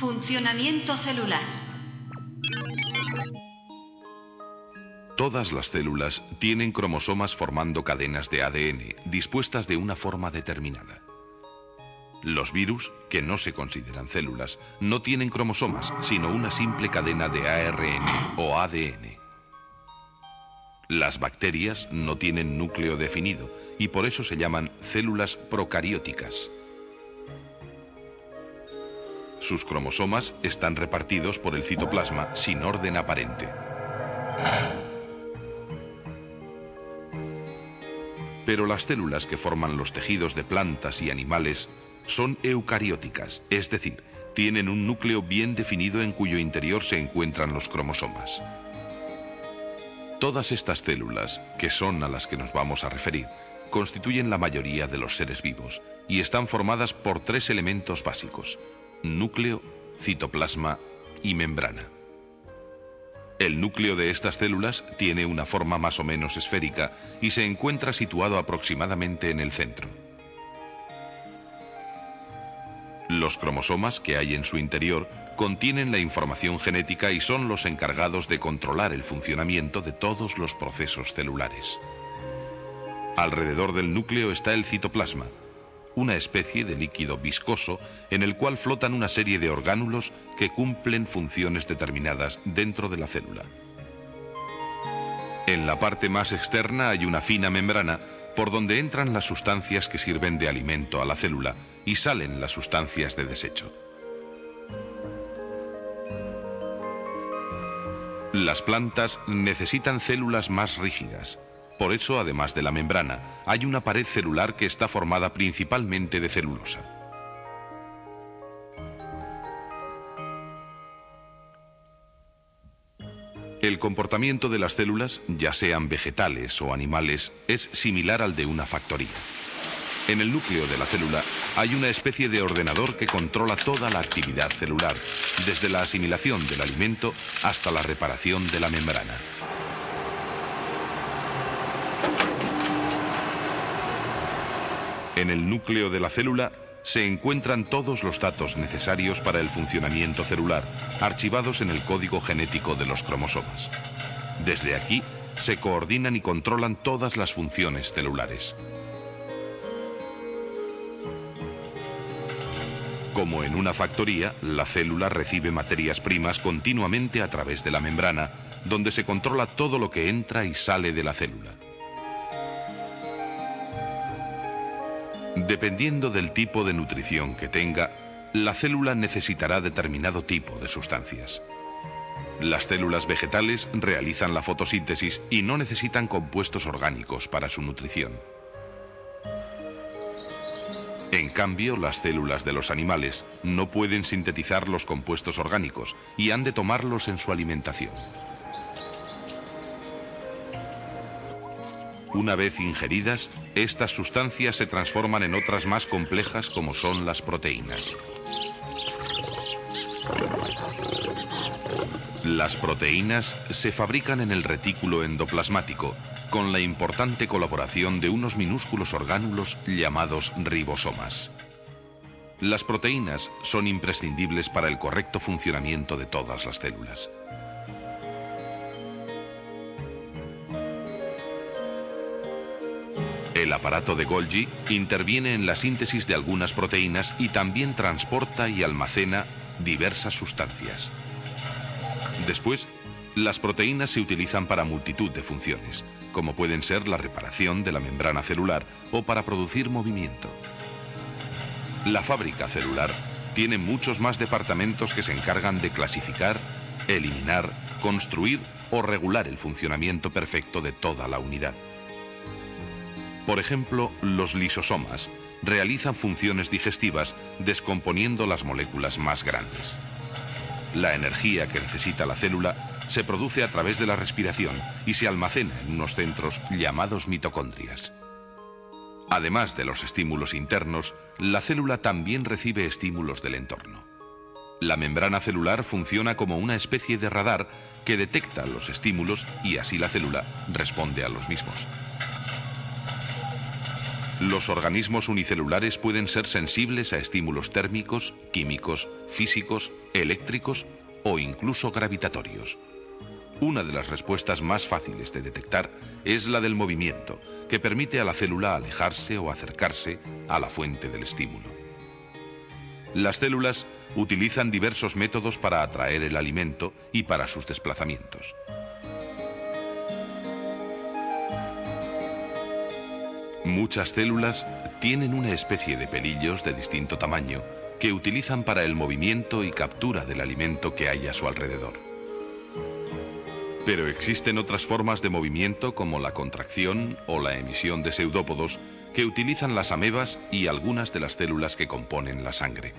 Funcionamiento celular. Todas las células tienen cromosomas formando cadenas de ADN dispuestas de una forma determinada. Los virus, que no se consideran células, no tienen cromosomas, sino una simple cadena de ARN o ADN. Las bacterias no tienen núcleo definido y por eso se llaman células procarióticas. Sus cromosomas están repartidos por el citoplasma sin orden aparente. Pero las células que forman los tejidos de plantas y animales son eucarióticas, es decir, tienen un núcleo bien definido en cuyo interior se encuentran los cromosomas. Todas estas células, que son a las que nos vamos a referir, constituyen la mayoría de los seres vivos y están formadas por tres elementos básicos: núcleo, citoplasma y membrana. El núcleo de estas células tiene una forma más o menos esférica y se encuentra situado aproximadamente en el centro. Los cromosomas que hay en su interior contienen la información genética y son los encargados de controlar el funcionamiento de todos los procesos celulares. Alrededor del núcleo está el citoplasma, una especie de líquido viscoso en el cual flotan una serie de orgánulos que cumplen funciones determinadas dentro de la célula. En la parte más externa hay una fina membrana por donde entran las sustancias que sirven de alimento a la célula y salen las sustancias de desecho. Las plantas necesitan células más rígidas. Por eso, además de la membrana, hay una pared celular que está formada principalmente de celulosa. El comportamiento de las células, ya sean vegetales o animales, es similar al de una factoría. En el núcleo de la célula hay una especie de ordenador que controla toda la actividad celular, desde la asimilación del alimento hasta la reparación de la membrana. En el núcleo de la célula se encuentran todos los datos necesarios para el funcionamiento celular, archivados en el código genético de los cromosomas. Desde aquí se coordinan y controlan todas las funciones celulares. Como en una factoría, la célula recibe materias primas continuamente a través de la membrana, donde se controla todo lo que entra y sale de la célula. Dependiendo del tipo de nutrición que tenga, la célula necesitará determinado tipo de sustancias. Las células vegetales realizan la fotosíntesis y no necesitan compuestos orgánicos para su nutrición. En cambio, las células de los animales no pueden sintetizar los compuestos orgánicos y han de tomarlos en su alimentación. Una vez ingeridas, estas sustancias se transforman en otras más complejas como son las proteínas. Las proteínas se fabrican en el retículo endoplasmático con la importante colaboración de unos minúsculos orgánulos llamados ribosomas. Las proteínas son imprescindibles para el correcto funcionamiento de todas las células. El aparato de Golgi interviene en la síntesis de algunas proteínas y también transporta y almacena diversas sustancias. Después, las proteínas se utilizan para multitud de funciones, como pueden ser la reparación de la membrana celular o para producir movimiento. La fábrica celular tiene muchos más departamentos que se encargan de clasificar, eliminar, construir o regular el funcionamiento perfecto de toda la unidad. Por ejemplo, los lisosomas realizan funciones digestivas descomponiendo las moléculas más grandes. La energía que necesita la célula se produce a través de la respiración y se almacena en unos centros llamados mitocondrias. Además de los estímulos internos, la célula también recibe estímulos del entorno. La membrana celular funciona como una especie de radar que detecta los estímulos y así la célula responde a los mismos. Los organismos unicelulares pueden ser sensibles a estímulos térmicos, químicos, físicos, eléctricos o incluso gravitatorios. Una de las respuestas más fáciles de detectar es la del movimiento, que permite a la célula alejarse o acercarse a la fuente del estímulo. Las células utilizan diversos métodos para atraer el alimento y para sus desplazamientos. Muchas células tienen una especie de pelillos de distinto tamaño que utilizan para el movimiento y captura del alimento que hay a su alrededor. Pero existen otras formas de movimiento como la contracción o la emisión de pseudópodos que utilizan las amebas y algunas de las células que componen la sangre.